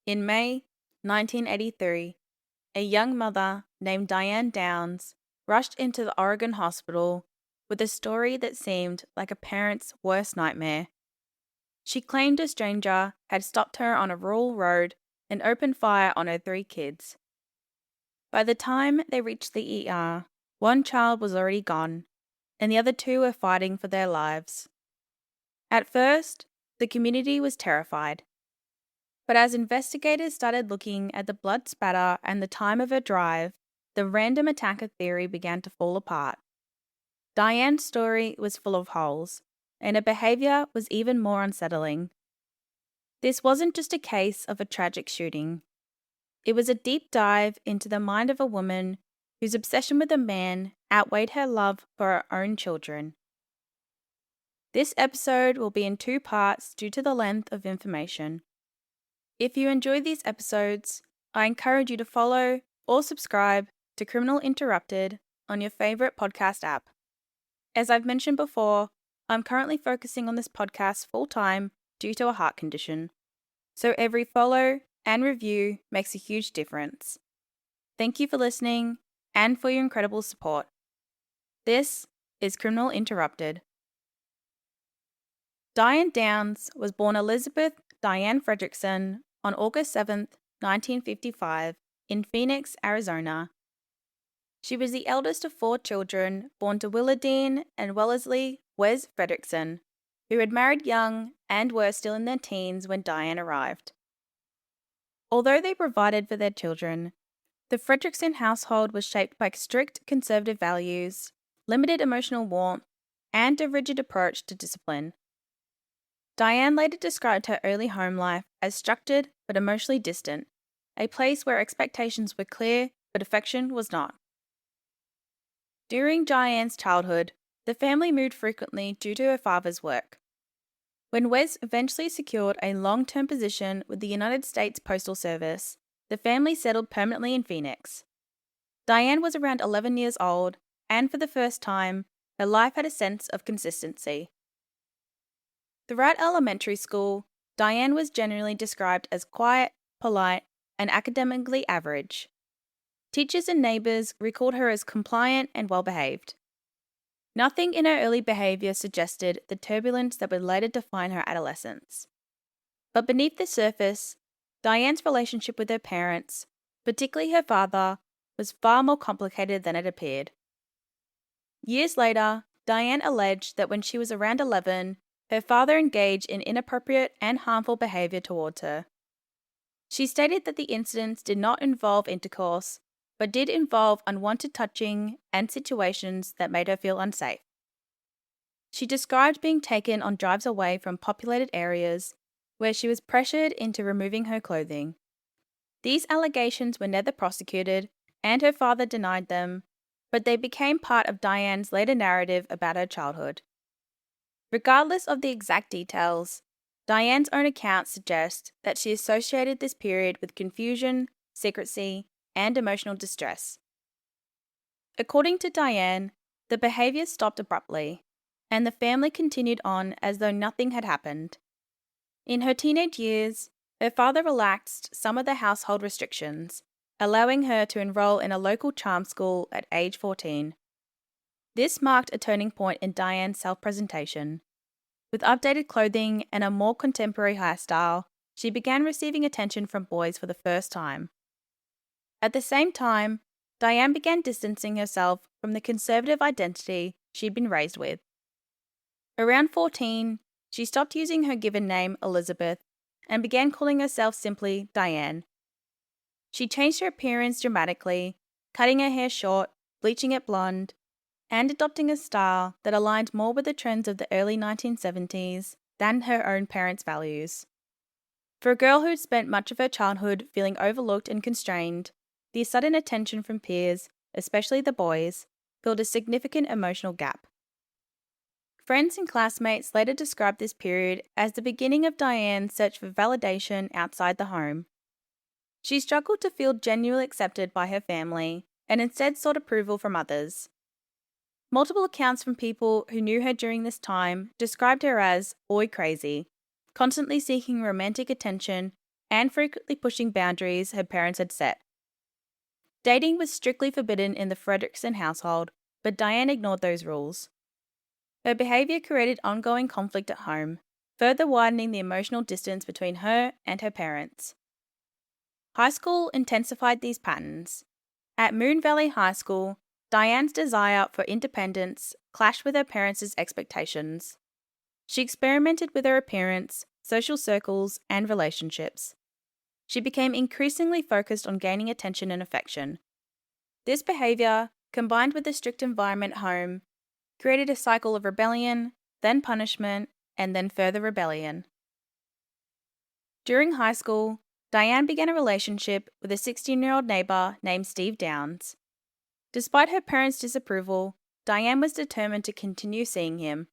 In May 1983, a young mother named Diane Downs rushed into the Oregon hospital with a story that seemed like a parent's worst nightmare. She claimed a stranger had stopped her on a rural road and opened fire on her 3 kids. By the time they reached the ER, one child was already gone, and the other 2 were fighting for their lives. At first, the community was terrified. But as investigators started looking at the blood spatter and the time of her drive, the random attacker theory began to fall apart. Diane's story was full of holes, and her behaviour was even more unsettling. This wasn't just a case of a tragic shooting. It was a deep dive into the mind of a woman whose obsession with a man outweighed her love for her own children. This episode will be in 2 parts due to the length of information. If you enjoy these episodes, I encourage you to follow or subscribe to Criminal Interrupted on your favourite podcast app. As I've mentioned before, I'm currently focusing on this podcast full-time due to a heart condition, so every follow and review makes a huge difference. Thank you for listening and for your incredible support. This is Criminal Interrupted. Diane Downs was born Elizabeth Diane Fredrickson on August 7, 1955, in Phoenix, Arizona. She was the eldest of 4 children born to Willardine and Wellesley Wes Fredrickson, who had married young and were still in their teens when Diane arrived. Although they provided for their children, the Fredrickson household was shaped by strict conservative values, limited emotional warmth, and a rigid approach to discipline. Diane later described her early home life as structured but emotionally distant, a place where expectations were clear but affection was not. During Diane's childhood, the family moved frequently due to her father's work. When Wes eventually secured a long-term position with the United States Postal Service, the family settled permanently in Phoenix. Diane was around 11 years old, and for the first time, her life had a sense of consistency. Throughout elementary school, Diane was generally described as quiet, polite, and academically average. Teachers and neighbours recalled her as compliant and well-behaved. Nothing in her early behaviour suggested the turbulence that would later define her adolescence. But beneath the surface, Diane's relationship with her parents, particularly her father, was far more complicated than it appeared. Years later, Diane alleged that when she was around 11, her father engaged in inappropriate and harmful behaviour towards her. She stated that the incidents did not involve intercourse, but did involve unwanted touching and situations that made her feel unsafe. She described being taken on drives away from populated areas where she was pressured into removing her clothing. These allegations were never prosecuted, and her father denied them, but they became part of Diane's later narrative about her childhood. Regardless of the exact details, Diane's own account suggests that she associated this period with confusion, secrecy, and emotional distress. According to Diane, the behaviour stopped abruptly, and the family continued on as though nothing had happened. In her teenage years, her father relaxed some of the household restrictions, allowing her to enroll in a local charm school at age 14. This marked a turning point in Diane's self-presentation. With updated clothing and a more contemporary hairstyle, she began receiving attention from boys for the first time. At the same time, Diane began distancing herself from the conservative identity she'd been raised with. Around 14, she stopped using her given name, Elizabeth, and began calling herself simply Diane. She changed her appearance dramatically, cutting her hair short, bleaching it blonde, and adopting a style that aligned more with the trends of the early 1970s than her own parents' values. For a girl who had spent much of her childhood feeling overlooked and constrained, the sudden attention from peers, especially the boys, filled a significant emotional gap. Friends and classmates later described this period as the beginning of Diane's search for validation outside the home. She struggled to feel genuinely accepted by her family and instead sought approval from others. Multiple accounts from people who knew her during this time described her as boy crazy, constantly seeking romantic attention and frequently pushing boundaries her parents had set. Dating was strictly forbidden in the Frederickson household, but Diane ignored those rules. Her behaviour created ongoing conflict at home, further widening the emotional distance between her and her parents. High school intensified these patterns. At Moon Valley High School, Diane's desire for independence clashed with her parents' expectations. She experimented with her appearance, social circles, and relationships. She became increasingly focused on gaining attention and affection. This behaviour, combined with the strict environment at home, created a cycle of rebellion, then punishment, and then further rebellion. During high school, Diane began a relationship with a 16-year-old neighbour named Steve Downs. Despite her parents' disapproval, Diane was determined to continue seeing him.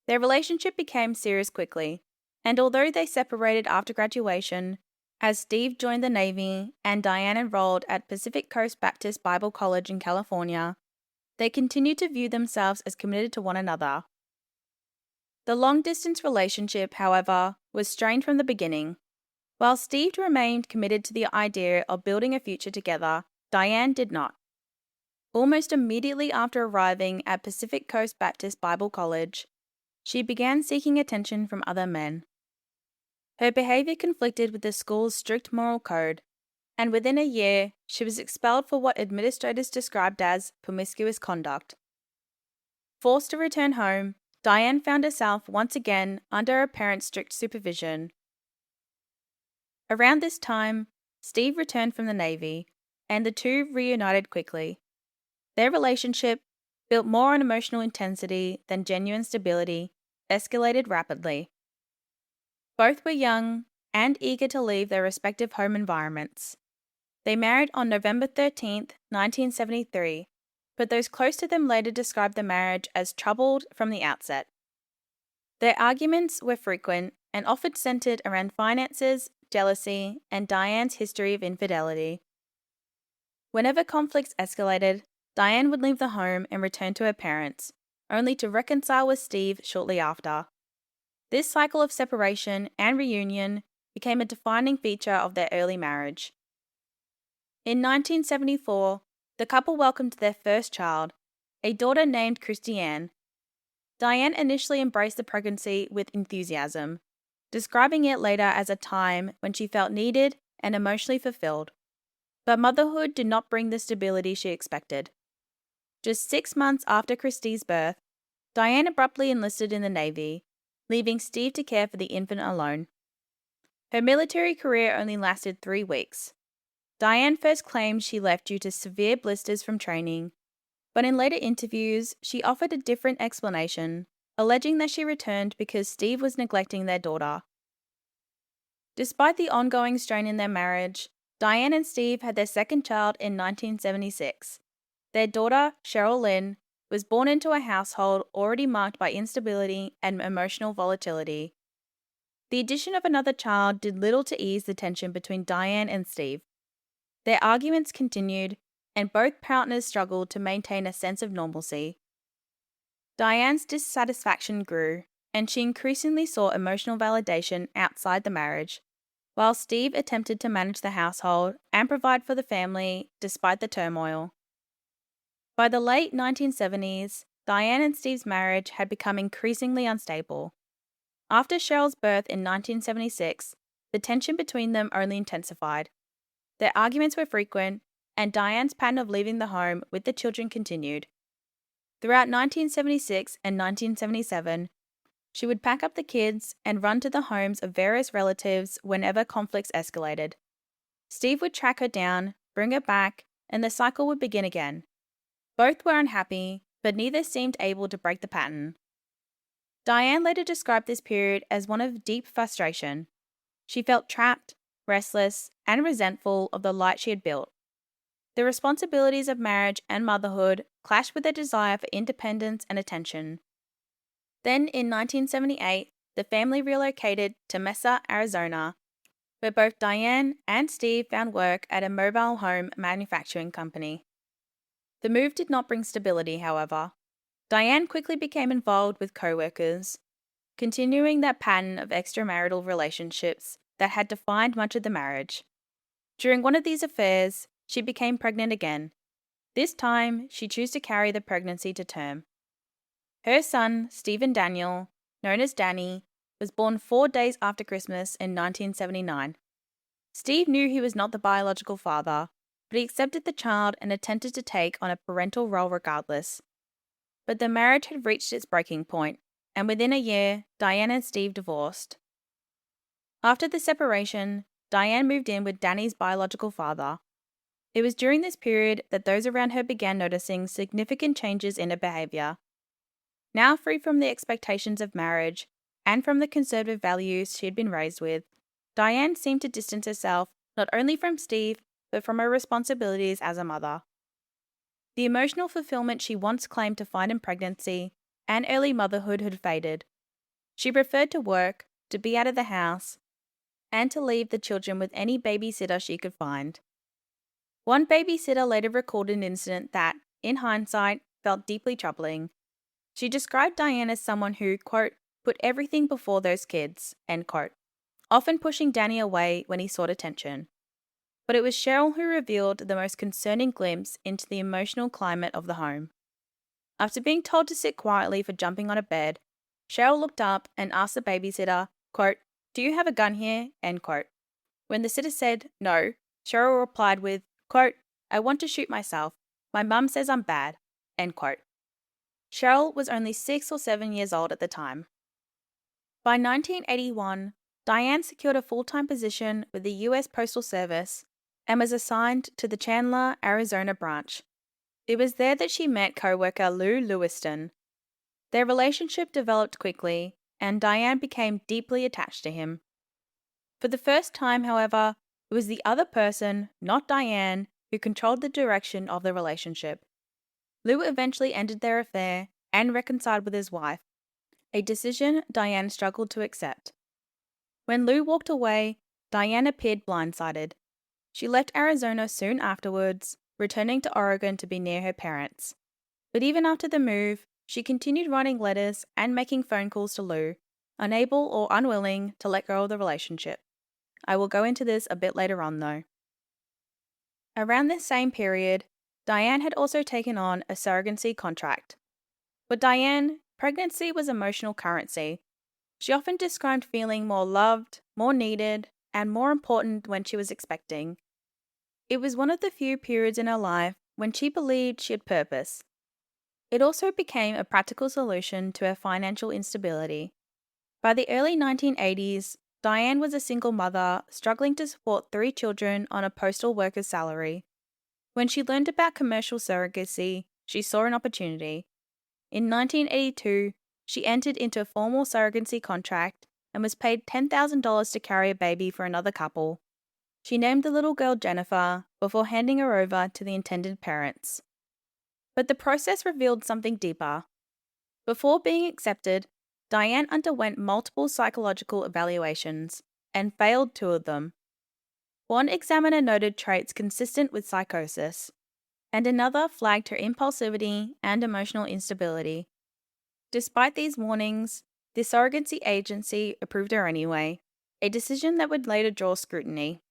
Their relationship became serious quickly, and although they separated after graduation, as Steve joined the Navy and Diane enrolled at Pacific Coast Baptist Bible College in California, they continued to view themselves as committed to one another. The long-distance relationship, however, was strained from the beginning. While Steve remained committed to the idea of building a future together, Diane did not. Almost immediately after arriving at Pacific Coast Baptist Bible College, she began seeking attention from other men. Her behaviour conflicted with the school's strict moral code, and within a year, she was expelled for what administrators described as promiscuous conduct. Forced to return home, Diane found herself once again under her parents' strict supervision. Around this time, Steve returned from the Navy, and the two reunited quickly. Their relationship, built more on emotional intensity than genuine stability, escalated rapidly. Both were young and eager to leave their respective home environments. They married on November 13, 1973, but those close to them later described the marriage as troubled from the outset. Their arguments were frequent and often centered around finances, jealousy, and Diane's history of infidelity. Whenever conflicts escalated, Diane would leave the home and return to her parents, only to reconcile with Steve shortly after. This cycle of separation and reunion became a defining feature of their early marriage. In 1974, the couple welcomed their first child, a daughter named Christiane. Diane initially embraced the pregnancy with enthusiasm, describing it later as a time when she felt needed and emotionally fulfilled. But motherhood did not bring the stability she expected. Just 6 months after Christie's birth, Diane abruptly enlisted in the Navy, leaving Steve to care for the infant alone. Her military career only lasted 3 weeks. Diane first claimed she left due to severe blisters from training, but in later interviews, she offered a different explanation, alleging that she returned because Steve was neglecting their daughter. Despite the ongoing strain in their marriage, Diane and Steve had their second child in 1976. Their daughter, Cheryl Lynn, was born into a household already marked by instability and emotional volatility. The addition of another child did little to ease the tension between Diane and Steve. Their arguments continued, and both partners struggled to maintain a sense of normalcy. Diane's dissatisfaction grew, and she increasingly sought emotional validation outside the marriage, while Steve attempted to manage the household and provide for the family despite the turmoil. By the late 1970s, Diane and Steve's marriage had become increasingly unstable. After Cheryl's birth in 1976, the tension between them only intensified. Their arguments were frequent, and Diane's pattern of leaving the home with the children continued. Throughout 1976 and 1977, she would pack up the kids and run to the homes of various relatives whenever conflicts escalated. Steve would track her down, bring her back, and the cycle would begin again. Both were unhappy, but neither seemed able to break the pattern. Diane later described this period as one of deep frustration. She felt trapped, restless, and resentful of the life she had built. The responsibilities of marriage and motherhood clashed with her desire for independence and attention. Then, in 1978, the family relocated to Mesa, Arizona, where both Diane and Steve found work at a mobile home manufacturing company. The move did not bring stability, however. Diane quickly became involved with co-workers, continuing that pattern of extramarital relationships that had defined much of the marriage. During one of these affairs, she became pregnant again. This time, she chose to carry the pregnancy to term. Her son, Stephen Daniel, known as Danny, was born 4 days after Christmas in 1979. Steve knew he was not the biological father, but he accepted the child and attempted to take on a parental role regardless. But the marriage had reached its breaking point, and within a year, Diane and Steve divorced. After the separation, Diane moved in with Danny's biological father. It was during this period that those around her began noticing significant changes in her behaviour. Now free from the expectations of marriage and from the conservative values she had been raised with, Diane seemed to distance herself not only from Steve, but from her responsibilities as a mother. The emotional fulfillment she once claimed to find in pregnancy and early motherhood had faded. She preferred to work, to be out of the house, and to leave the children with any babysitter she could find. One babysitter later recalled an incident that, in hindsight, felt deeply troubling. She described Diane as someone who, quote, put everything before those kids, end quote, often pushing Danny away when he sought attention. But it was Cheryl who revealed the most concerning glimpse into the emotional climate of the home. After being told to sit quietly for jumping on a bed, Cheryl looked up and asked the babysitter, quote, do you have a gun here, end quote. When the sitter said no, Cheryl replied with, quote, I want to shoot myself. My mum says I'm bad, end quote. Cheryl was only 6 or 7 years old at the time. By 1981, Diane secured a full-time position with the U.S. Postal Service and was assigned to the Chandler, Arizona branch. It was there that she met co-worker Lou Lewiston. Their relationship developed quickly, and Diane became deeply attached to him. For the first time, however, it was the other person, not Diane, who controlled the direction of the relationship. Lou eventually ended their affair and reconciled with his wife, a decision Diane struggled to accept. When Lou walked away, Diane appeared blindsided. She left Arizona soon afterwards, returning to Oregon to be near her parents. But even after the move, she continued writing letters and making phone calls to Lou, unable or unwilling to let go of the relationship. I will go into this a bit later on, though. Around this same period, Diane had also taken on a surrogacy contract. For Diane, pregnancy was emotional currency. She often described feeling more loved, more needed, and more important when she was expecting. It was one of the few periods in her life when she believed she had purpose. It also became a practical solution to her financial instability. By the early 1980s, Diane was a single mother struggling to support 3 children on a postal worker's salary. When she learned about commercial surrogacy, she saw an opportunity. In 1982, she entered into a formal surrogacy contract and was paid $10,000 to carry a baby for another couple. She named the little girl Jennifer before handing her over to the intended parents. But the process revealed something deeper. Before being accepted, Diane underwent multiple psychological evaluations and failed 2 of them. One examiner noted traits consistent with psychosis, and another flagged her impulsivity and emotional instability. Despite these warnings, the surrogacy agency approved her anyway, a decision that would later draw scrutiny.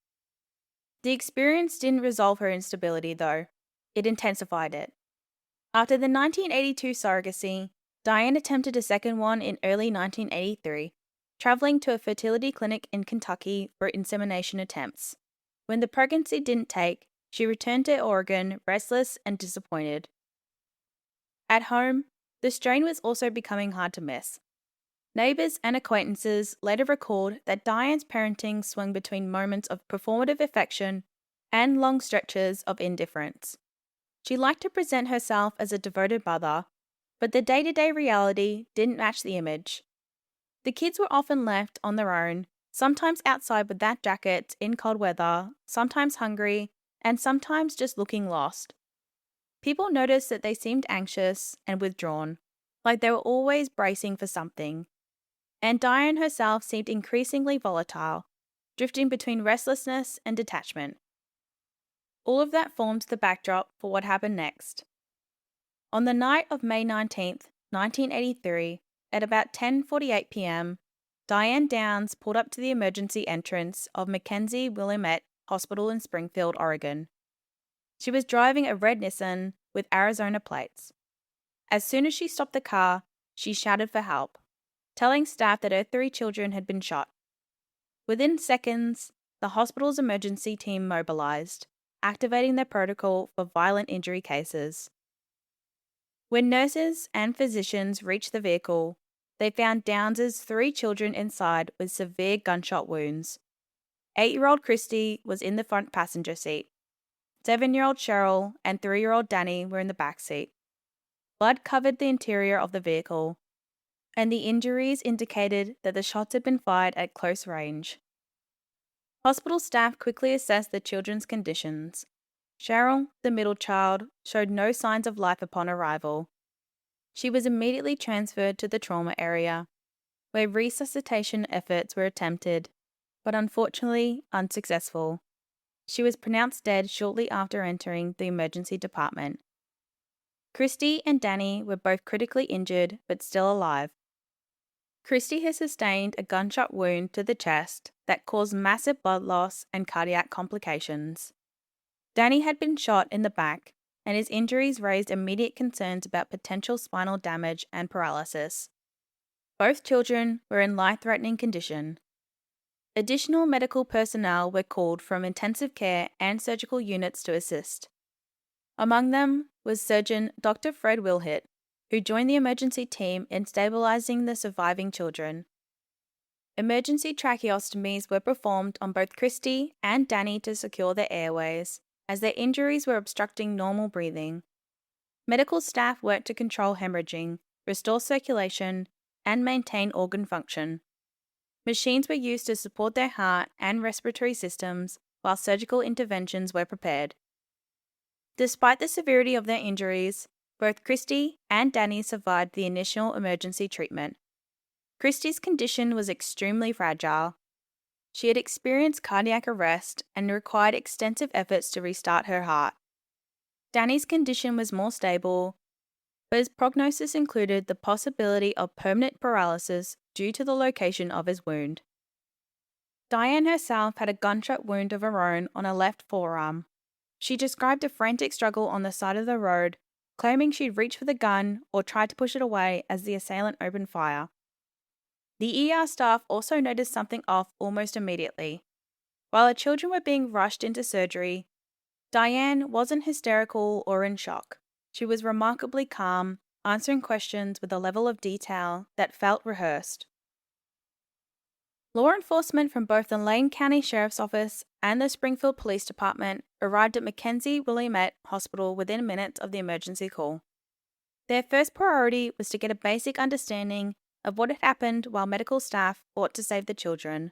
The experience didn't resolve her instability, though. It intensified it. After the 1982 surrogacy, Diane attempted a second one in early 1983, traveling to a fertility clinic in Kentucky for insemination attempts. When the pregnancy didn't take, she returned to Oregon restless and disappointed. At home, the strain was also becoming hard to miss. Neighbours and acquaintances later recalled that Diane's parenting swung between moments of performative affection and long stretches of indifference. She liked to present herself as a devoted mother, but the day-to-day reality didn't match the image. The kids were often left on their own, sometimes outside without jackets in cold weather, sometimes hungry, and sometimes just looking lost. People noticed that they seemed anxious and withdrawn, like they were always bracing for something. And Diane herself seemed increasingly volatile, drifting between restlessness and detachment. All of that formed the backdrop for what happened next. On the night of May 19th, 1983, at about 10:48 p.m., Diane Downs pulled up to the emergency entrance of Mackenzie Willamette Hospital in Springfield, Oregon. She was driving a red Nissan with Arizona plates. As soon as she stopped the car, she shouted for help, telling staff that her 3 children had been shot. Within seconds, the hospital's emergency team mobilized, activating their protocol for violent injury cases. When nurses and physicians reached the vehicle, they found Downs' 3 children inside with severe gunshot wounds. 8-year-old Christy was in the front passenger seat. 7-year-old Cheryl and 3-year-old Danny were in the back seat. Blood covered the interior of the vehicle, and the injuries indicated that the shots had been fired at close range. Hospital staff quickly assessed the children's conditions. Cheryl, the middle child, showed no signs of life upon arrival. She was immediately transferred to the trauma area, where resuscitation efforts were attempted, but unfortunately unsuccessful. She was pronounced dead shortly after entering the emergency department. Christy and Danny were both critically injured but still alive. Christy has sustained a gunshot wound to the chest that caused massive blood loss and cardiac complications. Danny had been shot in the back, and his injuries raised immediate concerns about potential spinal damage and paralysis. Both children were in life-threatening condition. Additional medical personnel were called from intensive care and surgical units to assist. Among them was surgeon Dr. Fred Wilhit, who joined the emergency team in stabilizing the surviving children. Emergency tracheostomies were performed on both Christy and Danny to secure their airways, as their injuries were obstructing normal breathing. Medical staff worked to control hemorrhaging, restore circulation, and maintain organ function. Machines were used to support their heart and respiratory systems while surgical interventions were prepared. Despite the severity of their injuries, both Christy and Danny survived the initial emergency treatment. Christy's condition was extremely fragile. She had experienced cardiac arrest and required extensive efforts to restart her heart. Danny's condition was more stable, but his prognosis included the possibility of permanent paralysis due to the location of his wound. Diane herself had a gunshot wound of her own on her left forearm. She described a frantic struggle on the side of the road, claiming she'd reached for the gun or tried to push it away as the assailant opened fire. The ER staff also noticed something off almost immediately. While her children were being rushed into surgery, Diane wasn't hysterical or in shock. She was remarkably calm, answering questions with a level of detail that felt rehearsed. Law enforcement from both the Lane County Sheriff's Office and the Springfield Police Department arrived at Mackenzie Willamette Hospital within minutes of the emergency call. Their first priority was to get a basic understanding of what had happened while medical staff fought to save the children.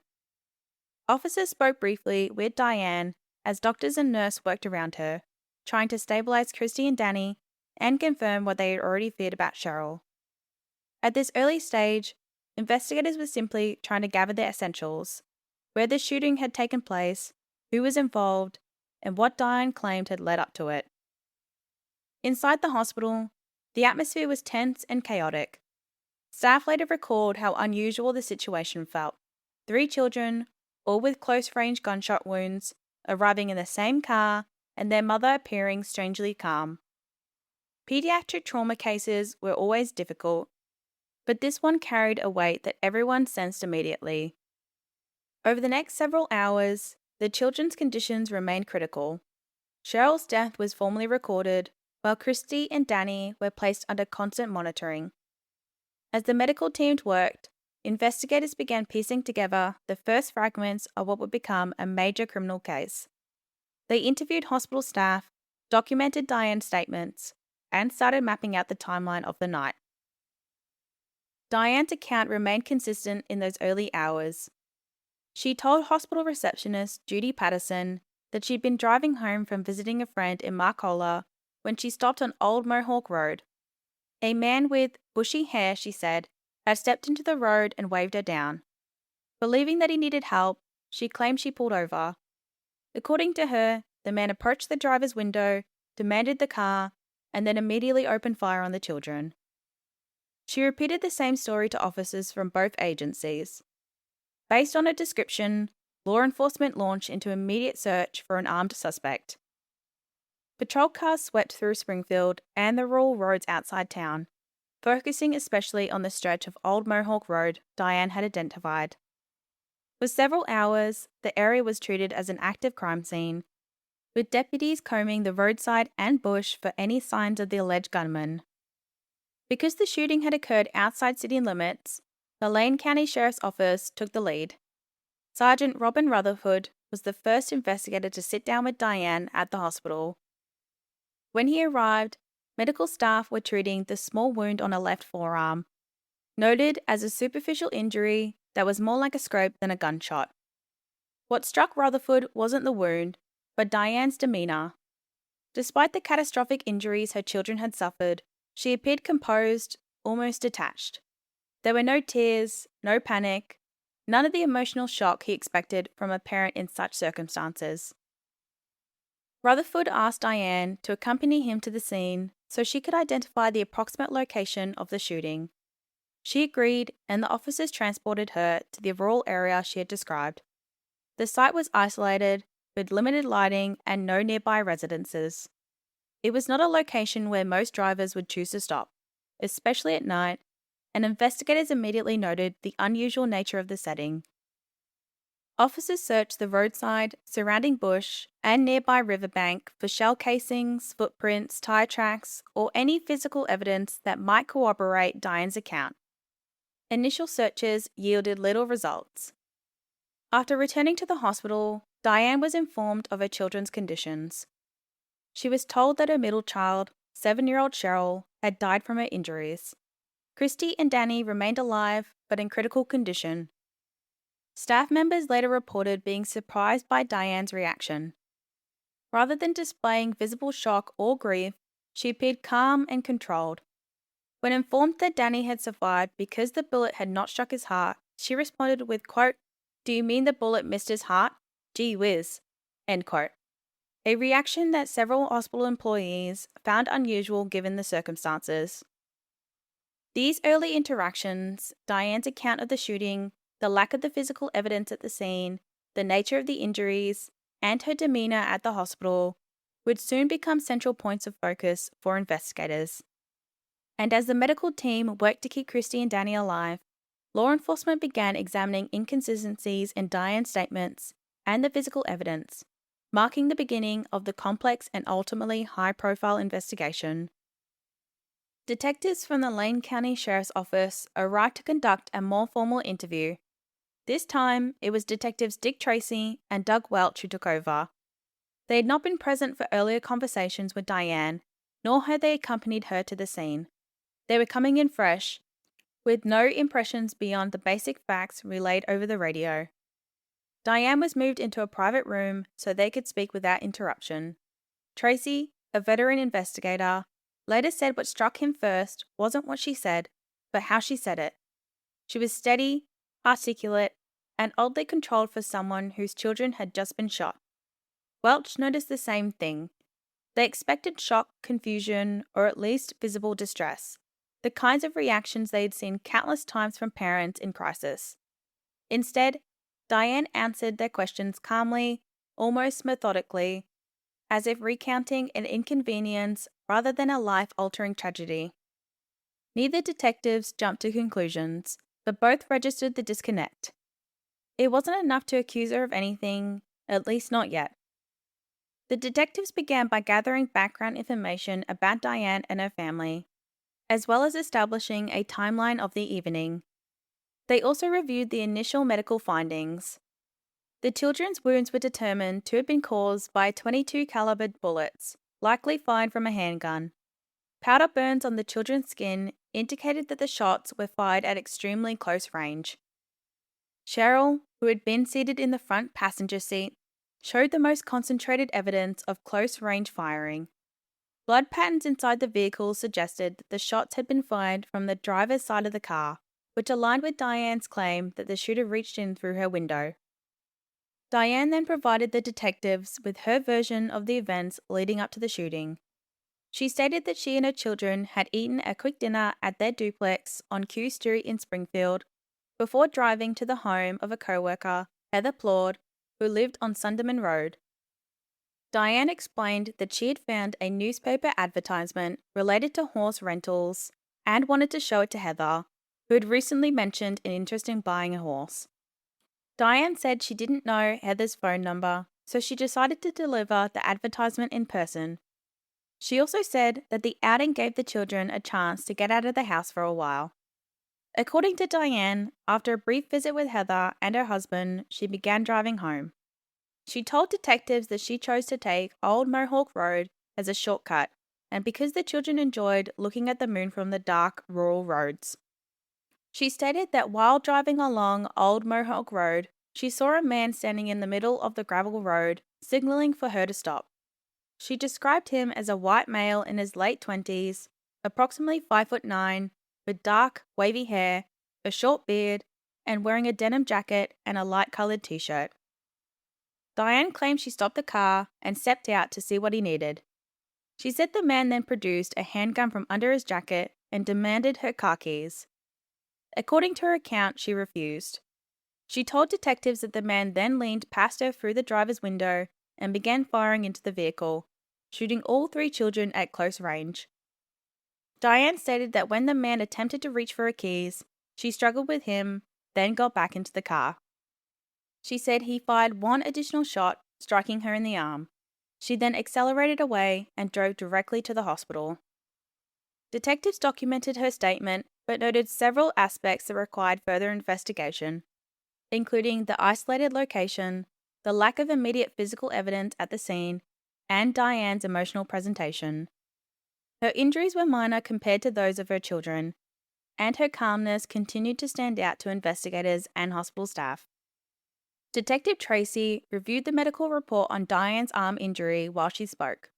Officers spoke briefly with Diane as doctors and nurses worked around her, trying to stabilize Christy and Danny and confirm what they had already feared about Cheryl. At this early stage, investigators were simply trying to gather the essentials: where the shooting had taken place, who was involved, and what Diane claimed had led up to it. Inside the hospital, the atmosphere was tense and chaotic. Staff later recalled how unusual the situation felt. 3 children, all with close-range gunshot wounds, arriving in the same car, and their mother appearing strangely calm. Pediatric trauma cases were always difficult, but this one carried a weight that everyone sensed immediately. Over the next several hours, the children's conditions remained critical. Cheryl's death was formally recorded, while Christy and Danny were placed under constant monitoring. As the medical teams worked, investigators began piecing together the first fragments of what would become a major criminal case. They interviewed hospital staff, documented Diane's statements, and started mapping out the timeline of the night. Diane's account remained consistent in those early hours. She told hospital receptionist Judy Patterson that she'd been driving home from visiting a friend in Marcola when she stopped on Old Mohawk Road. A man with bushy hair, she said, had stepped into the road and waved her down. Believing that he needed help, she claimed she pulled over. According to her, the man approached the driver's window, demanded the car, and then immediately opened fire on the children. She repeated the same story to officers from both agencies. Based on a description, law enforcement launched into immediate search for an armed suspect. Patrol cars swept through Springfield and the rural roads outside town, focusing especially on the stretch of Old Mohawk Road Diane had identified. For several hours, the area was treated as an active crime scene, with deputies combing the roadside and bush for any signs of the alleged gunman. Because the shooting had occurred outside city limits, the Lane County Sheriff's Office took the lead. Sergeant Robin Rutherford was the first investigator to sit down with Diane at the hospital. When he arrived, medical staff were treating the small wound on her left forearm, noted as a superficial injury that was more like a scrape than a gunshot. What struck Rutherford wasn't the wound, but Diane's demeanour. Despite the catastrophic injuries her children had suffered, she appeared composed, almost detached. There were no tears, no panic, none of the emotional shock he expected from a parent in such circumstances. Rutherford asked Diane to accompany him to the scene so she could identify the approximate location of the shooting. She agreed, and the officers transported her to the rural area she had described. The site was isolated, with limited lighting and no nearby residences. It was not a location where most drivers would choose to stop, especially at night, and investigators immediately noted the unusual nature of the setting. Officers searched the roadside, surrounding bush, and nearby riverbank for shell casings, footprints, tire tracks, or any physical evidence that might corroborate Diane's account. Initial searches yielded little results. After returning to the hospital, Diane was informed of her children's conditions. She was told that her middle child, 7-year-old Cheryl, had died from her injuries. Christy and Danny remained alive, but in critical condition. Staff members later reported being surprised by Diane's reaction. Rather than displaying visible shock or grief, she appeared calm and controlled. When informed that Danny had survived because the bullet had not struck his heart, she responded with, quote, "Do you mean the bullet missed his heart? Gee whiz," end quote. A reaction that several hospital employees found unusual given the circumstances. These early interactions, Diane's account of the shooting, the lack of the physical evidence at the scene, the nature of the injuries, and her demeanour at the hospital, would soon become central points of focus for investigators. And as the medical team worked to keep Christy and Danny alive, law enforcement began examining inconsistencies in Diane's statements and the physical evidence, marking the beginning of the complex and ultimately high-profile investigation. Detectives from the Lane County Sheriff's Office arrived to conduct a more formal interview. This time, it was Detectives Dick Tracy and Doug Welch who took over. They had not been present for earlier conversations with Diane, nor had they accompanied her to the scene. They were coming in fresh, with no impressions beyond the basic facts relayed over the radio. Diane was moved into a private room so they could speak without interruption. Tracy, a veteran investigator, later said what struck him first wasn't what she said, but how she said it. She was steady, articulate, and oddly controlled for someone whose children had just been shot. Welch noticed the same thing. They expected shock, confusion, or at least visible distress, the kinds of reactions they had seen countless times from parents in crisis. Instead, Diane answered their questions calmly, almost methodically, as if recounting an inconvenience rather than a life-altering tragedy. Neither detectives jumped to conclusions, but both registered the disconnect. It wasn't enough to accuse her of anything, at least not yet. The detectives began by gathering background information about Diane and her family, as well as establishing a timeline of the evening. They also reviewed the initial medical findings. The children's wounds were determined to have been caused by 22 caliber bullets, likely fired from a handgun. Powder burns on the children's skin indicated that the shots were fired at extremely close range. Cheryl, who had been seated in the front passenger seat, showed the most concentrated evidence of close-range firing. Blood patterns inside the vehicle suggested that the shots had been fired from the driver's side of the car, which aligned with Diane's claim that the shooter reached in through her window. Diane then provided the detectives with her version of the events leading up to the shooting. She stated that she and her children had eaten a quick dinner at their duplex on Q Street in Springfield before driving to the home of a co-worker, Heather Plord, who lived on Sunderman Road. Diane explained that she had found a newspaper advertisement related to horse rentals and wanted to show it to Heather, who had recently mentioned an interest in buying a horse. Diane said she didn't know Heather's phone number, so she decided to deliver the advertisement in person. She also said that the outing gave the children a chance to get out of the house for a while. According to Diane, after a brief visit with Heather and her husband, she began driving home. She told detectives that she chose to take Old Mohawk Road as a shortcut, and because the children enjoyed looking at the moon from the dark, rural roads. She stated that while driving along Old Mohawk Road, she saw a man standing in the middle of the gravel road, signaling for her to stop. She described him as a white male in his late 20s, approximately 5'9", with dark, wavy hair, a short beard, and wearing a denim jacket and a light-coloured t-shirt. Diane claimed she stopped the car and stepped out to see what he needed. She said the man then produced a handgun from under his jacket and demanded her car keys. According to her account, she refused. She told detectives that the man then leaned past her through the driver's window and began firing into the vehicle, shooting all 3 children at close range. Diane stated that when the man attempted to reach for her keys, she struggled with him, then got back into the car. She said he fired 1 additional shot, striking her in the arm. She then accelerated away and drove directly to the hospital. Detectives documented her statement, but noted several aspects that required further investigation, including the isolated location, the lack of immediate physical evidence at the scene, and Diane's emotional presentation. Her injuries were minor compared to those of her children, and her calmness continued to stand out to investigators and hospital staff. Detective Tracy reviewed the medical report on Diane's arm injury while she spoke.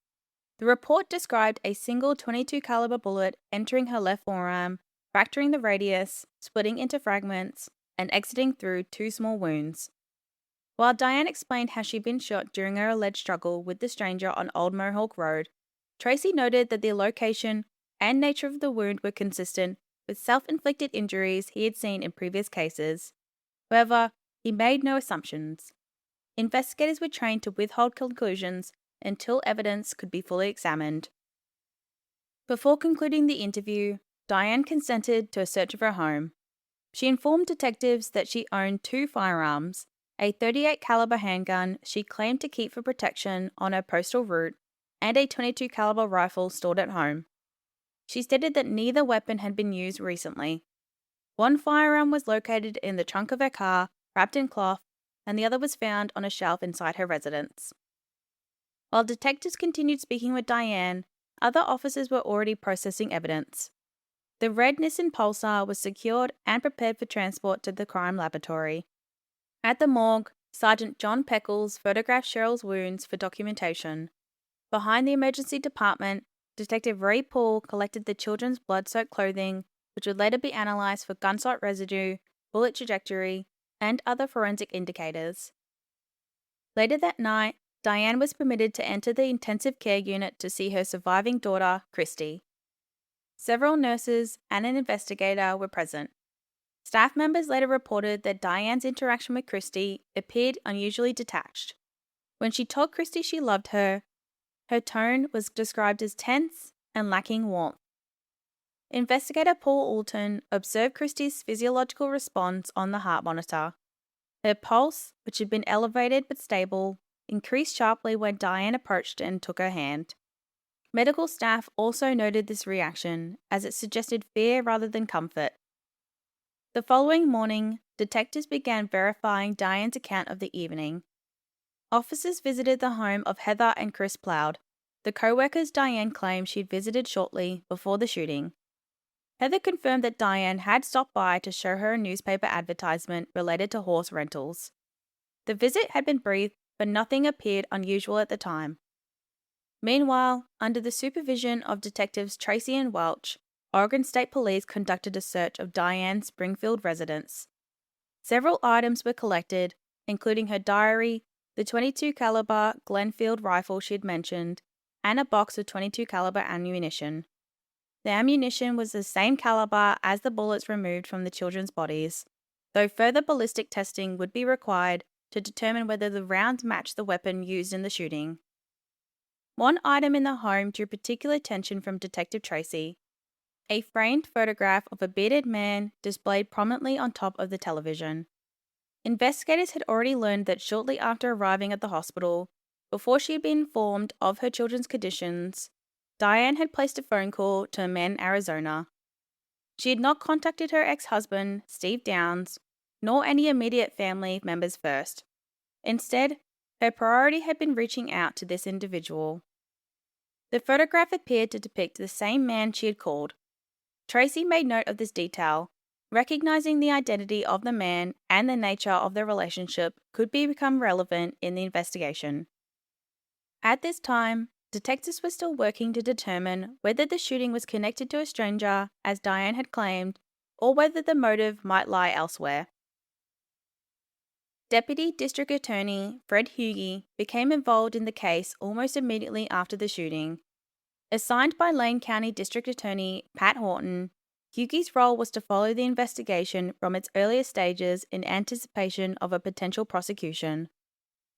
The report described a single .22 caliber bullet entering her left forearm, fracturing the radius, splitting into fragments, and exiting through 2 small wounds. While Diane explained how she'd been shot during her alleged struggle with the stranger on Old Mohawk Road, Tracy noted that the location and nature of the wound were consistent with self-inflicted injuries he had seen in previous cases. However, he made no assumptions. Investigators were trained to withhold conclusions until evidence could be fully examined. Before concluding the interview, Diane consented to a search of her home. She informed detectives that she owned 2 firearms, a .38 caliber handgun she claimed to keep for protection on her postal route, and a .22 caliber rifle stored at home. She stated that neither weapon had been used recently. 1 firearm was located in the trunk of her car, wrapped in cloth, and the other was found on a shelf inside her residence. While detectives continued speaking with Diane, other officers were already processing evidence. The red Nissan Pulsar was secured and prepared for transport to the crime laboratory. At the morgue, Sergeant John Peckles photographed Cheryl's wounds for documentation. Behind the emergency department, Detective Ray Paul collected the children's blood-soaked clothing, which would later be analysed for gunshot residue, bullet trajectory, and other forensic indicators. Later that night, Diane was permitted to enter the intensive care unit to see her surviving daughter, Christy. Several nurses and an investigator were present. Staff members later reported that Diane's interaction with Christy appeared unusually detached. When she told Christy she loved her, her tone was described as tense and lacking warmth. Investigator Paul Alton observed Christy's physiological response on the heart monitor. Her pulse, which had been elevated but stable, increased sharply when Diane approached and took her hand. Medical staff also noted this reaction, as it suggested fear rather than comfort. The following morning, detectives began verifying Diane's account of the evening. Officers visited the home of Heather and Chris Ploud, the co-workers Diane claimed she'd visited shortly before the shooting. Heather confirmed that Diane had stopped by to show her a newspaper advertisement related to horse rentals. The visit had been brief, but nothing appeared unusual at the time. Meanwhile, under the supervision of Detectives Tracy and Welch, Oregon State Police conducted a search of Diane's Springfield residence. Several items were collected, including her diary, the .22 caliber Glenfield rifle she'd mentioned, and a box of .22 caliber ammunition. The ammunition was the same caliber as the bullets removed from the children's bodies. though further ballistic testing would be required to determine whether the rounds matched the weapon used in the shooting. One item in the home drew particular attention from Detective Tracy: a framed photograph of a bearded man displayed prominently on top of the television. Investigators had already learned that shortly after arriving at the hospital, before she had been informed of her children's conditions, Diane had placed a phone call to a man in Arizona. She had not contacted her ex-husband, Steve Downs, nor any immediate family members first. Instead, her priority had been reaching out to this individual. The photograph appeared to depict the same man she had called. Tracy made note of this detail, recognizing the identity of the man and the nature of their relationship could become relevant in the investigation. At this time, detectives were still working to determine whether the shooting was connected to a stranger, as Diane had claimed, or whether the motive might lie elsewhere. Deputy District Attorney Fred Hughey became involved in the case almost immediately after the shooting. Assigned by Lane County District Attorney Pat Horton, Hughey's role was to follow the investigation from its earliest stages in anticipation of a potential prosecution.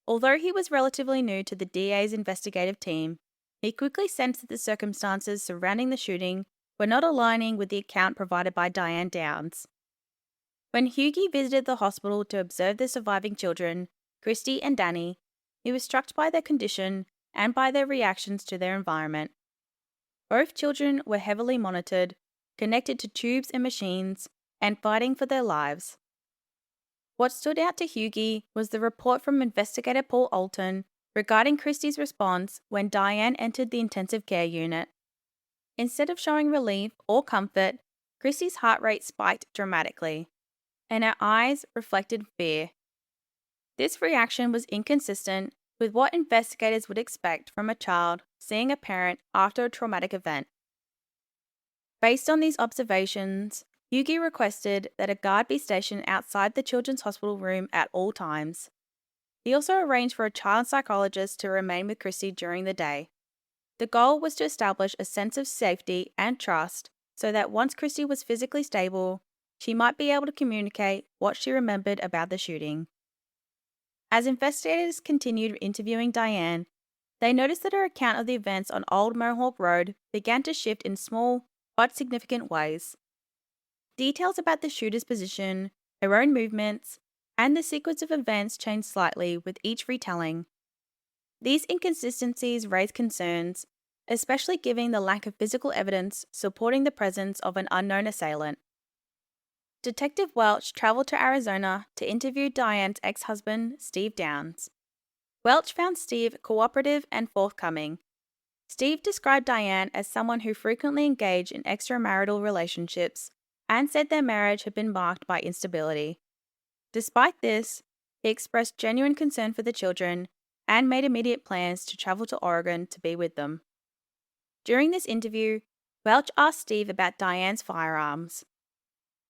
Although he was relatively new to the DA's investigative team, he quickly sensed that the circumstances surrounding the shooting were not aligning with the account provided by Diane Downs. When Hughey visited the hospital to observe the surviving children, Christy and Danny, he was struck by their condition and by their reactions to their environment. Both children were heavily monitored, connected to tubes and machines, and fighting for their lives. What stood out to Hughey was the report from investigator Paul Alton regarding Christy's response when Diane entered the intensive care unit. Instead of showing relief or comfort, Christy's heart rate spiked dramatically, and her eyes reflected fear. This reaction was inconsistent with what investigators would expect from a child seeing a parent after a traumatic event. Based on these observations, Hughey requested that a guard be stationed outside the children's hospital room at all times. He also arranged for a child psychologist to remain with Christy during the day. The goal was to establish a sense of safety and trust so that once Christy was physically stable, she might be able to communicate what she remembered about the shooting. As investigators continued interviewing Diane, they noticed that her account of the events on Old Mohawk Road began to shift in small but significant ways. Details about the shooter's position, her own movements, and the sequence of events changed slightly with each retelling. These inconsistencies raised concerns, especially given the lack of physical evidence supporting the presence of an unknown assailant. Detective Welch traveled to Arizona to interview Diane's ex-husband, Steve Downs. Welch found Steve cooperative and forthcoming. Steve described Diane as someone who frequently engaged in extramarital relationships and said their marriage had been marked by instability. Despite this, he expressed genuine concern for the children and made immediate plans to travel to Oregon to be with them. During this interview, Welch asked Steve about Diane's firearms.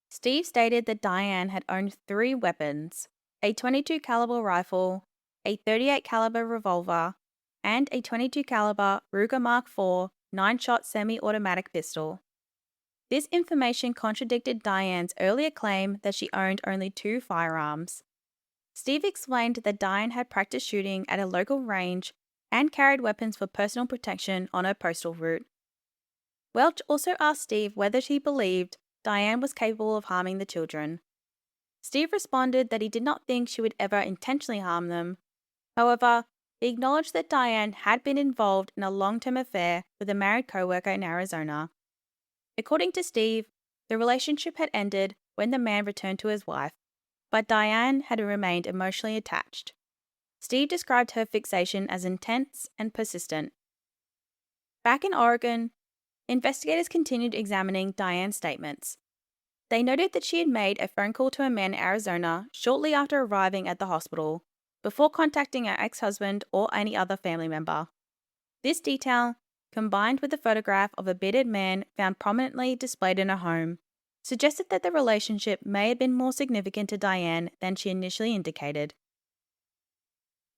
Steve stated that Diane had owned 3 weapons: a .22 caliber rifle, a .38 caliber revolver, and a .22 caliber Ruger Mark IV 9-shot semi-automatic pistol. This information contradicted Diane's earlier claim that she owned only 2 firearms. Steve explained that Diane had practiced shooting at a local range and carried weapons for personal protection on her postal route. Welch also asked Steve whether he believed Diane was capable of harming the children. Steve responded that he did not think she would ever intentionally harm them. However, he acknowledged that Diane had been involved in a long-term affair with a married co-worker in Arizona. According to Steve, the relationship had ended when the man returned to his wife, but Diane had remained emotionally attached. Steve described her fixation as intense and persistent. Back in Oregon, investigators continued examining Diane's statements. They noted that she had made a phone call to a man in Arizona shortly after arriving at the hospital, before contacting her ex-husband or any other family member. This detail, combined with the photograph of a bearded man found prominently displayed in her home, suggested that the relationship may have been more significant to Diane than she initially indicated.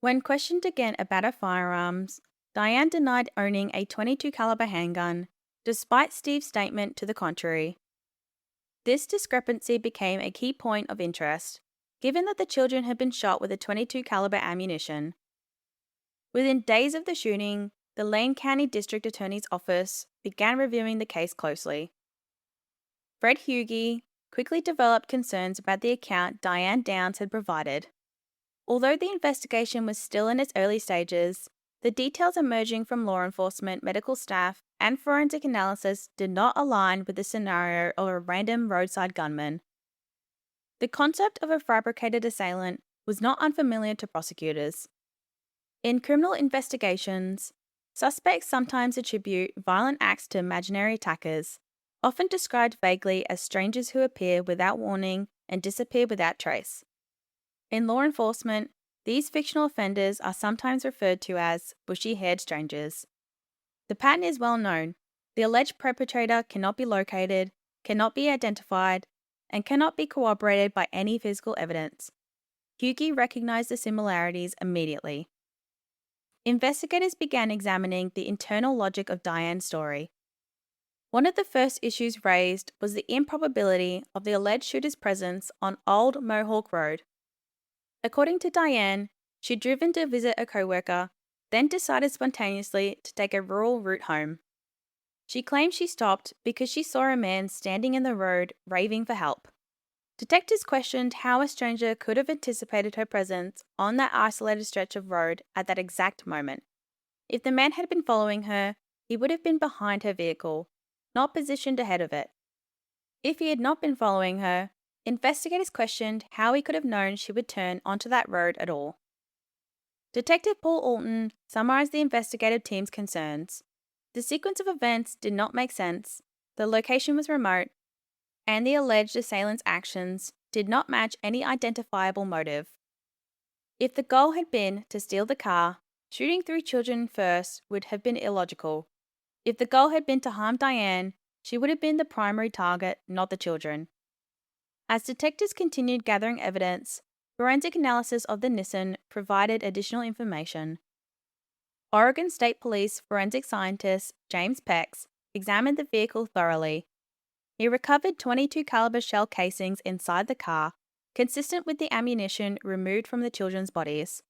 When questioned again about her firearms, Diane denied owning a .22 caliber handgun, despite Steve's statement to the contrary. This discrepancy became a key point of interest, given that the children had been shot with a .22 caliber ammunition. Within days of the shooting, the Lane County District Attorney's Office began reviewing the case closely. Fred Hughey quickly developed concerns about the account Diane Downs had provided. Although the investigation was still in its early stages, the details emerging from law enforcement, medical staff, and forensic analysis did not align with the scenario of a random roadside gunman. The concept of a fabricated assailant was not unfamiliar to prosecutors. In criminal investigations, suspects sometimes attribute violent acts to imaginary attackers, often described vaguely as strangers who appear without warning and disappear without trace. In law enforcement, these fictional offenders are sometimes referred to as bushy-haired strangers. The pattern is well known. The alleged perpetrator cannot be located, cannot be identified, and cannot be corroborated by any physical evidence. Hughey recognized the similarities immediately. Investigators began examining the internal logic of Diane's story. One of the first issues raised was the improbability of the alleged shooter's presence on Old Mohawk Road. According to Diane, she'd driven to visit a coworker, then decided spontaneously to take a rural route home. She claimed she stopped because she saw a man standing in the road raving for help. Detectives questioned how a stranger could have anticipated her presence on that isolated stretch of road at that exact moment. If the man had been following her, he would have been behind her vehicle, not positioned ahead of it. If he had not been following her, investigators questioned how he could have known she would turn onto that road at all. Detective Paul Alton summarized the investigative team's concerns. The sequence of events did not make sense, the location was remote, and the alleged assailant's actions did not match any identifiable motive. If the goal had been to steal the car, shooting 3 children first would have been illogical. If the goal had been to harm Diane, she would have been the primary target, not the children. As detectives continued gathering evidence, forensic analysis of the Nissan provided additional information. Oregon State Police forensic scientist James Pex examined the vehicle thoroughly. He recovered .22 caliber shell casings inside the car, consistent with the ammunition removed from the children's bodies.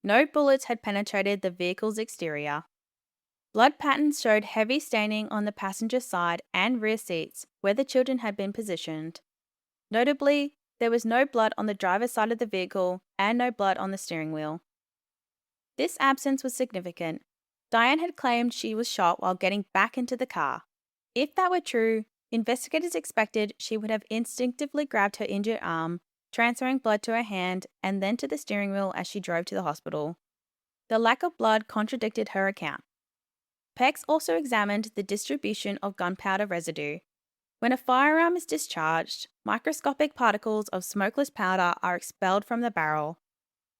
No bullets had penetrated the vehicle's exterior. Blood patterns showed heavy staining on the passenger side and rear seats where the children had been positioned. Notably, there was no blood on the driver's side of the vehicle and no blood on the steering wheel. This absence was significant. Diane had claimed she was shot while getting back into the car. If that were true, investigators expected she would have instinctively grabbed her injured arm, transferring blood to her hand and then to the steering wheel as she drove to the hospital. The lack of blood contradicted her account. Pex also examined the distribution of gunpowder residue. When a firearm is discharged, microscopic particles of smokeless powder are expelled from the barrel.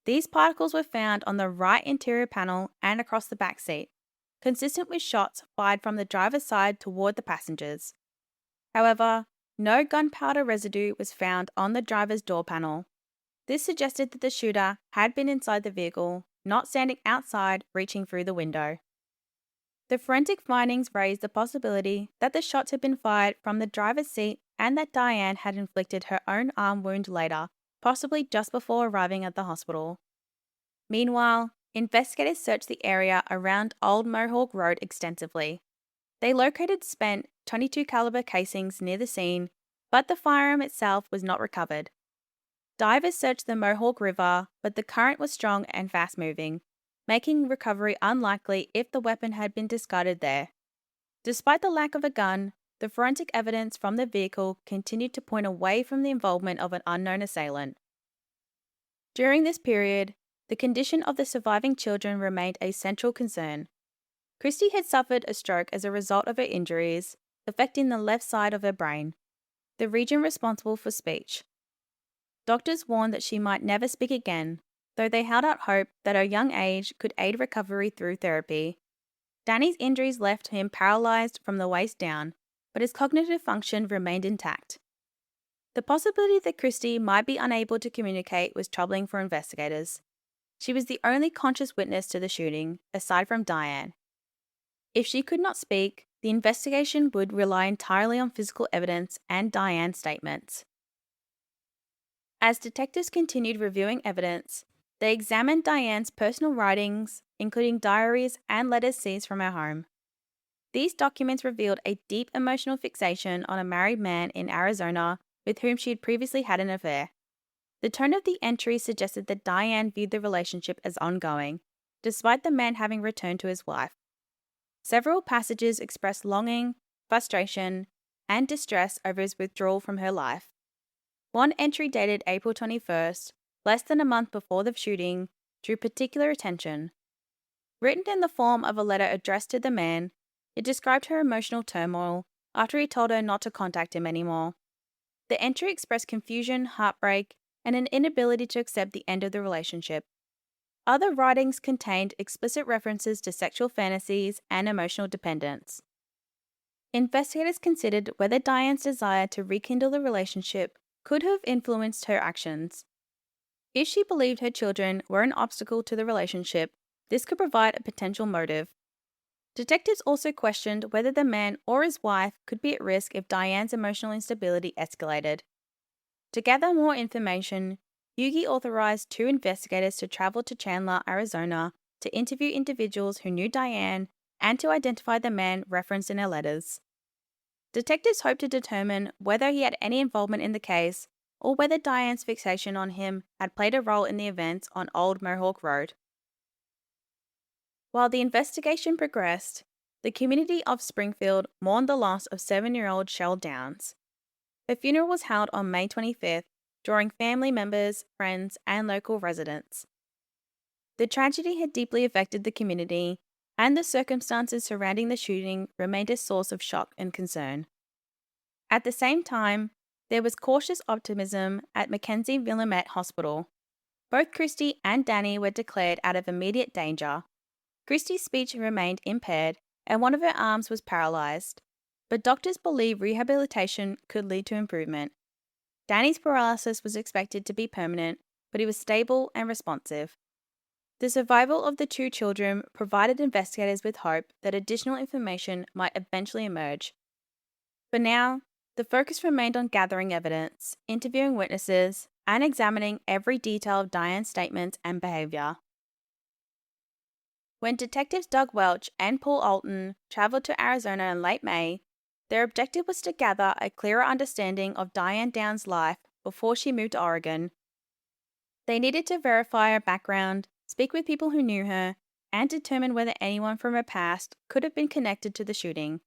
These particles were found on the right interior panel and across the back seat, consistent with shots fired from the driver's side toward the passengers. However, no gunpowder residue was found on the driver's door panel. This suggested that the shooter had been inside the vehicle, not standing outside reaching through the window. The forensic findings raised the possibility that the shots had been fired from the driver's seat and that Diane had inflicted her own arm wound later, possibly just before arriving at the hospital. Meanwhile, investigators searched the area around Old Mohawk Road extensively. They located spent .22 caliber casings near the scene, but the firearm itself was not recovered. Divers searched the Mohawk River, but the current was strong and fast-moving, making recovery unlikely if the weapon had been discarded there. Despite the lack of a gun, the forensic evidence from the vehicle continued to point away from the involvement of an unknown assailant. During this period, the condition of the surviving children remained a central concern. Christy had suffered a stroke as a result of her injuries, affecting the left side of her brain, the region responsible for speech. Doctors warned that she might never speak again, though they held out hope that her young age could aid recovery through therapy. Danny's injuries left him paralyzed from the waist down, but his cognitive function remained intact. The possibility that Christy might be unable to communicate was troubling for investigators. She was the only conscious witness to the shooting, aside from Diane. If she could not speak, the investigation would rely entirely on physical evidence and Diane's statements. As detectives continued reviewing evidence, they examined Diane's personal writings, including diaries and letters seized from her home. These documents revealed a deep emotional fixation on a married man in Arizona with whom she had previously had an affair. The tone of the entries suggested that Diane viewed the relationship as ongoing, despite the man having returned to his wife. Several passages expressed longing, frustration, and distress over his withdrawal from her life. One entry dated April 21st, less than a month before the shooting, drew particular attention. Written in the form of a letter addressed to the man, it described her emotional turmoil after he told her not to contact him anymore. The entry expressed confusion, heartbreak, and an inability to accept the end of the relationship. Other writings contained explicit references to sexual fantasies and emotional dependence. Investigators considered whether Diane's desire to rekindle the relationship could have influenced her actions. If she believed her children were an obstacle to the relationship, this could provide a potential motive. Detectives also questioned whether the man or his wife could be at risk if Diane's emotional instability escalated. To gather more information, Yugi authorized 2 investigators to travel to Chandler, Arizona, to interview individuals who knew Diane and to identify the man referenced in her letters. Detectives hoped to determine whether he had any involvement in the case or whether Diane's fixation on him had played a role in the events on Old Mohawk Road. While the investigation progressed, the community of Springfield mourned the loss of 7-year-old Cheryl Downs. Her funeral was held on May 25th, drawing family members, friends, and local residents. The tragedy had deeply affected the community, and the circumstances surrounding the shooting remained a source of shock and concern. At the same time, there was cautious optimism at Mackenzie Willamette Hospital. Both Christy and Danny were declared out of immediate danger. Christy's speech remained impaired, and one of her arms was paralyzed, but doctors believe rehabilitation could lead to improvement. Danny's paralysis was expected to be permanent, but he was stable and responsive. The survival of the 2 children provided investigators with hope that additional information might eventually emerge. For now, the focus remained on gathering evidence, interviewing witnesses, and examining every detail of Diane's statements and behavior. When detectives Doug Welch and Paul Alton traveled to Arizona in late May, their objective was to gather a clearer understanding of Diane Downs' life before she moved to Oregon. They needed to verify her background, speak with people who knew her, and determine whether anyone from her past could have been connected to the shooting.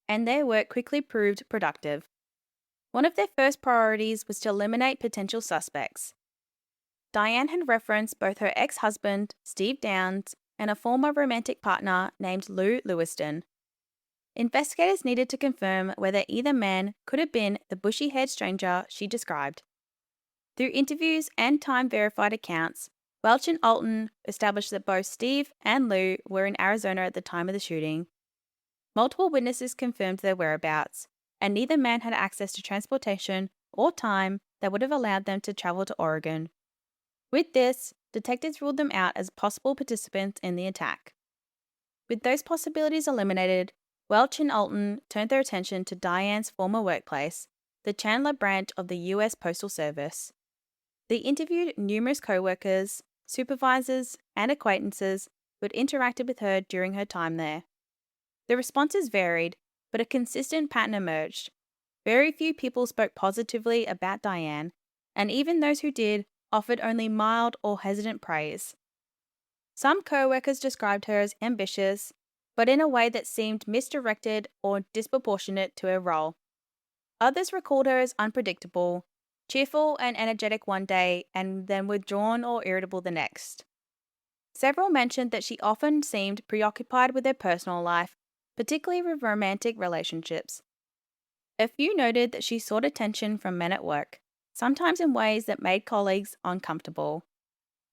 And their work quickly proved productive. One of their first priorities was to eliminate potential suspects. Diane had referenced both her ex-husband, Steve Downs, and a former romantic partner named Lou Lewiston. Investigators needed to confirm whether either man could have been the bushy-haired stranger she described. Through interviews and time-verified accounts, Welch and Alton established that both Steve and Lou were in Arizona at the time of the shooting. Multiple witnesses confirmed their whereabouts, and neither man had access to transportation or time that would have allowed them to travel to Oregon. With this, detectives ruled them out as possible participants in the attack. With those possibilities eliminated, Welch and Alton turned their attention to Diane's former workplace, the Chandler branch of the U.S. Postal Service. They interviewed numerous co-workers, supervisors, and acquaintances who had interacted with her during her time there. The responses varied, but a consistent pattern emerged. Very few people spoke positively about Diane, and even those who did offered only mild or hesitant praise. Some co-workers described her as ambitious, but in a way that seemed misdirected or disproportionate to her role. Others recalled her as unpredictable, cheerful and energetic one day and then withdrawn or irritable the next. Several mentioned that she often seemed preoccupied with her personal life, particularly with romantic relationships. A few noted that she sought attention from men at work, sometimes in ways that made colleagues uncomfortable.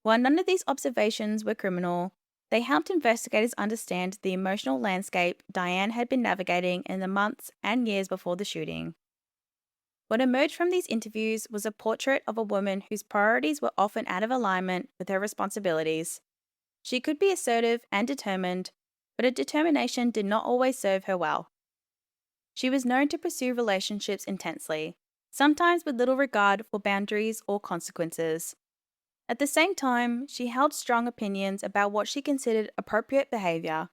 While none of these observations were criminal, they helped investigators understand the emotional landscape Diane had been navigating in the months and years before the shooting. What emerged from these interviews was a portrait of a woman whose priorities were often out of alignment with her responsibilities. She could be assertive and determined, but her determination did not always serve her well. She was known to pursue relationships intensely, sometimes with little regard for boundaries or consequences. At the same time, she held strong opinions about what she considered appropriate behaviour,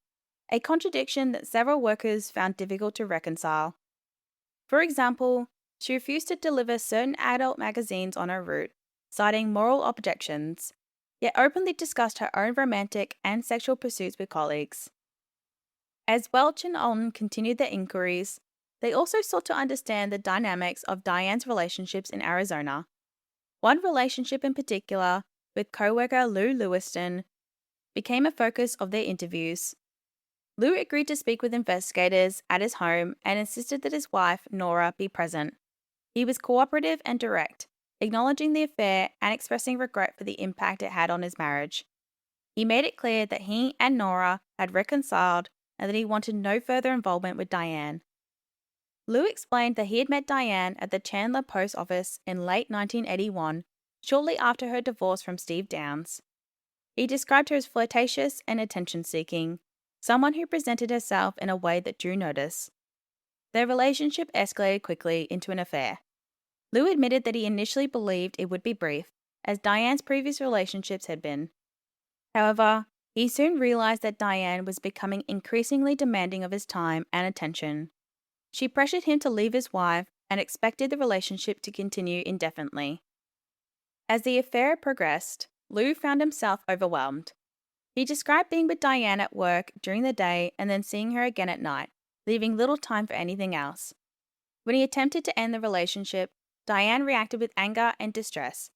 a contradiction that several workers found difficult to reconcile. For example, she refused to deliver certain adult magazines on her route, citing moral objections, yet openly discussed her own romantic and sexual pursuits with colleagues. As Welch and Alton continued their inquiries, they also sought to understand the dynamics of Diane's relationships in Arizona. One relationship in particular, with co-worker Lou Lewiston, became a focus of their interviews. Lou agreed to speak with investigators at his home and insisted that his wife, Nora, be present. He was cooperative and direct, acknowledging the affair and expressing regret for the impact it had on his marriage. He made it clear that he and Nora had reconciled and that he wanted no further involvement with Diane. Lou explained that he had met Diane at the Chandler post office in late 1981, shortly after her divorce from Steve Downs. He described her as flirtatious and attention-seeking, someone who presented herself in a way that drew notice. Their relationship escalated quickly into an affair. Lou admitted that he initially believed it would be brief, as Diane's previous relationships had been. However, he soon realized that Diane was becoming increasingly demanding of his time and attention. She pressured him to leave his wife and expected the relationship to continue indefinitely. As the affair progressed, Lou found himself overwhelmed. He described being with Diane at work during the day and then seeing her again at night, leaving little time for anything else. When he attempted to end the relationship, Diane reacted with anger and distress.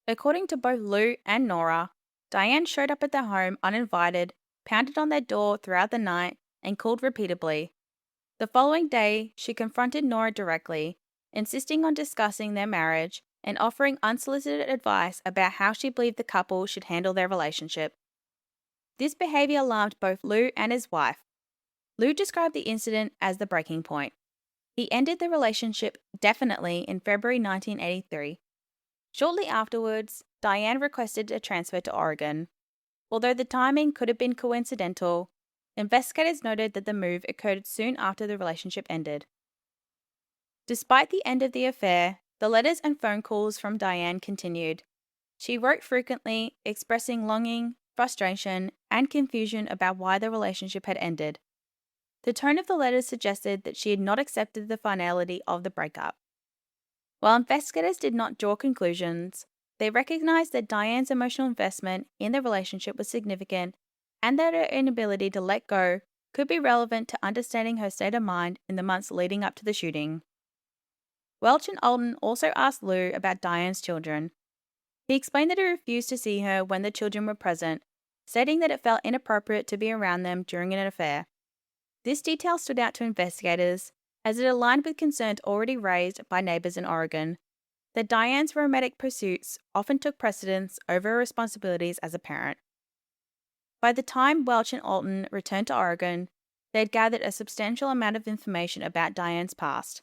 According to both Lou and Nora, Diane showed up at their home uninvited, pounded on their door throughout the night, and called repeatedly. The following day, she confronted Nora directly, insisting on discussing their marriage and offering unsolicited advice about how she believed the couple should handle their relationship. This behavior alarmed both Lou and his wife. Lou described the incident as the breaking point. He ended the relationship definitely in February 1983. Shortly afterwards, Diane requested a transfer to Oregon. Although the timing could have been coincidental, investigators noted that the move occurred soon after the relationship ended. Despite the end of the affair, the letters and phone calls from Diane continued. She wrote frequently, expressing longing, frustration, and confusion about why the relationship had ended. The tone of the letters suggested that she had not accepted the finality of the breakup. While investigators did not draw conclusions, they recognized that Diane's emotional investment in the relationship was significant and that her inability to let go could be relevant to understanding her state of mind in the months leading up to the shooting. Welch and Alton also asked Lou about Diane's children. He explained that he refused to see her when the children were present, stating that it felt inappropriate to be around them during an affair. This detail stood out to investigators as it aligned with concerns already raised by neighbors in Oregon that Diane's romantic pursuits often took precedence over her responsibilities as a parent. By the time Welch and Alton returned to Oregon, they had gathered a substantial amount of information about Diane's past.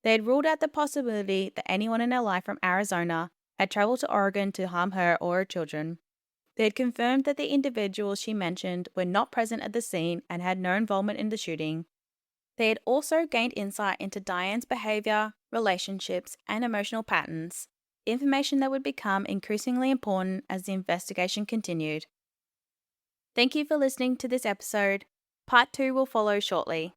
They had ruled out the possibility that anyone in her life from Arizona had traveled to Oregon to harm her or her children. They had confirmed that the individuals she mentioned were not present at the scene and had no involvement in the shooting. They had also gained insight into Diane's behavior, relationships, and emotional patterns, information that would become increasingly important as the investigation continued. Thank you for listening to this episode. Part 2 will follow shortly.